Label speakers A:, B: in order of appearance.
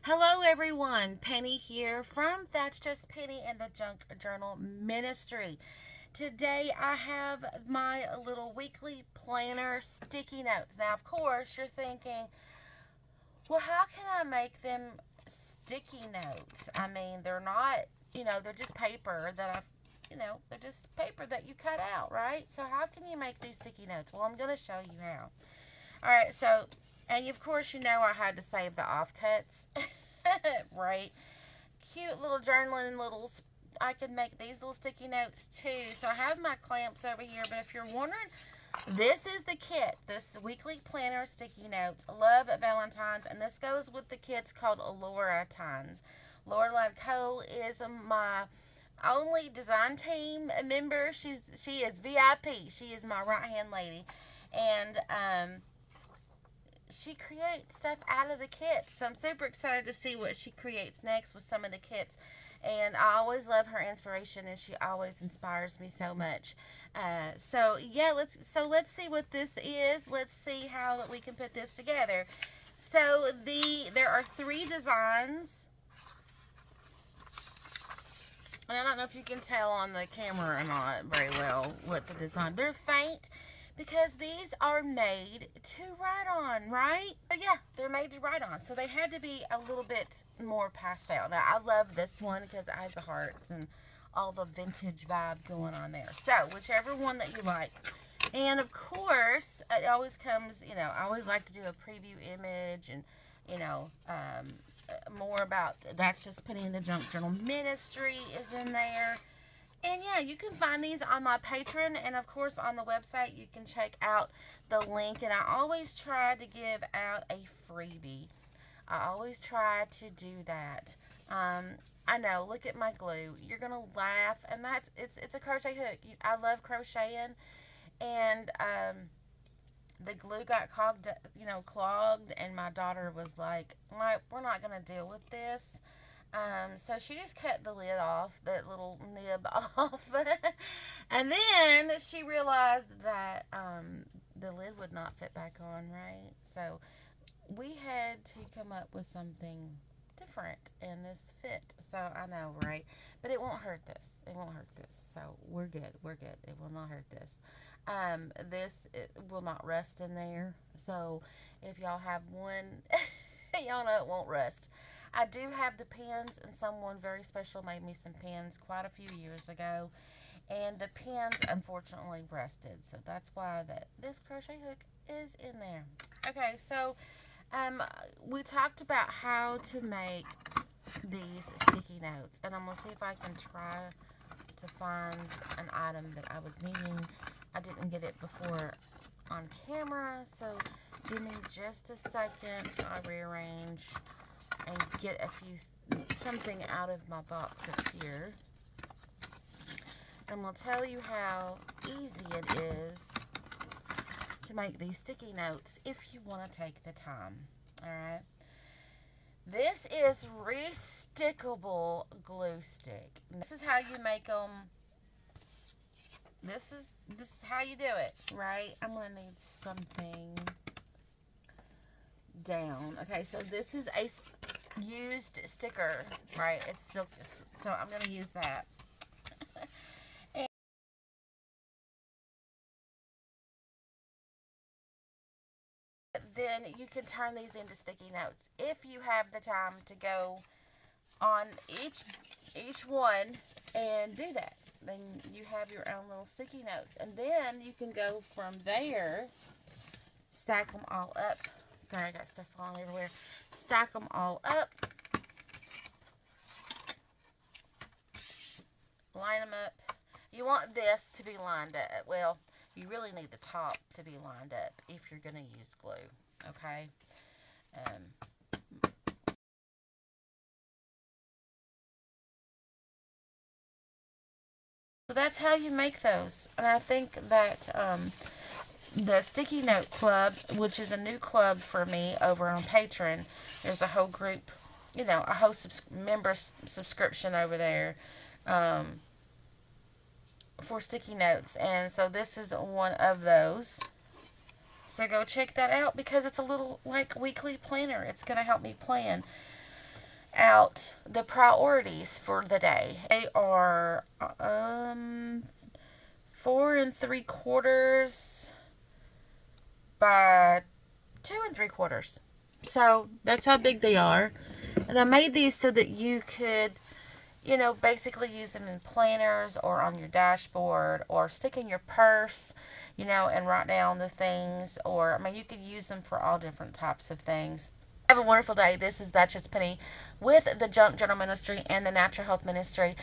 A: Hello, everyone. Penny here from That's Just Penny and the Junk Journal Ministry. Today, I have my little weekly planner sticky notes. Now, of course, you're thinking, well, how can I make them sticky notes? I mean, they're not, they're just paper that they're just paper that you cut out, right? So, how can you make these sticky notes? Well, I'm going to show you how. All right, so, and of course, I had to save the offcuts. Right? Cute little journaling little. I could make these little sticky notes too. So I have my clamps over here. But if you're wondering, this is the kit. This weekly planner sticky notes. Love Valentine's, and this goes with the kits called Laura Tines. Laura Cole is my only design team member. She is VIP. She is my right hand lady, and she creates stuff out of the kits. So I'm super excited to see what she creates next with some of the kits. And I always love her inspiration, and she always inspires me so much. So yeah, let's see what this is. Let's see how that we can put this together. So there are three designs. And I don't know if you can tell on the camera or not very well what the design. They're faint because these are made to write on, right? So yeah, they're made to write on. So they had to be a little bit more pastel. Now, I love this one because it has the hearts and all the vintage vibe going on there. So, whichever one that you like. And of course, it always comes, I always like to do a preview image and, more about That's Just Penny in the Junk Journal Ministry is in there. And yeah, you can find these on my Patreon, and of course on the website you can check out the link. And I always try to give out a freebie. I always try to do that. I know. Look at my glue. You're gonna laugh, and it's a crochet hook. I love crocheting, and the glue got clogged, and my daughter was like, "We're not gonna deal with this." So she just cut the lid off, that little nib off. And then she realized that the lid would not fit back on, right? So we had to come up with something different, and this fit. So I know, right? But it won't hurt this. It won't hurt this. So we're good. We're good. It will not hurt this. This it will not rust in there. So if y'all have one, y'all know it won't rust. I do have the pins, and someone very special made me some pins quite a few years ago, and the pins unfortunately rusted. So that's why this crochet hook is in there. Okay, so we talked about how to make these sticky notes, and I'm gonna see if I can try to find an item that I was needing. I didn't get it before on camera, so give me just a second. I rearrange and get something out of my box up here. And we'll tell you how easy it is to make these sticky notes if you want to take the time. Alright. This is restickable glue stick. This is how you make them. This is how you do it, right? I'm going to need something down. Okay, so this is a used sticker, right? It's silk, so I'm going to use that. And then you can turn these into sticky notes if you have the time to go on each one and do that. Then you have your own little sticky notes, and then you can go from there, stack them all up. Sorry, I got stuff falling everywhere. Stack them all up, line them up. You want this to be lined up. Well, you really need the top to be lined up if you're going to use glue, okay? So that's how you make those. And I think that the Sticky Note Club, which is a new club for me over on Patreon, there's a whole group, a whole member subscription over there for sticky notes. And so this is one of those. So go check that out because it's a little like weekly planner. It's going to help me plan. out the priorities for the day. They are 4 3/4 by 2 3/4. So that's how big they are. And I made these so that you could, basically use them in planners or on your dashboard or stick in your purse, and write down the things. Or, I mean, you could use them for all different types of things. Have a wonderful day. This is Duchess Penny with the Junk Journal Ministry and the Natural Health Ministry.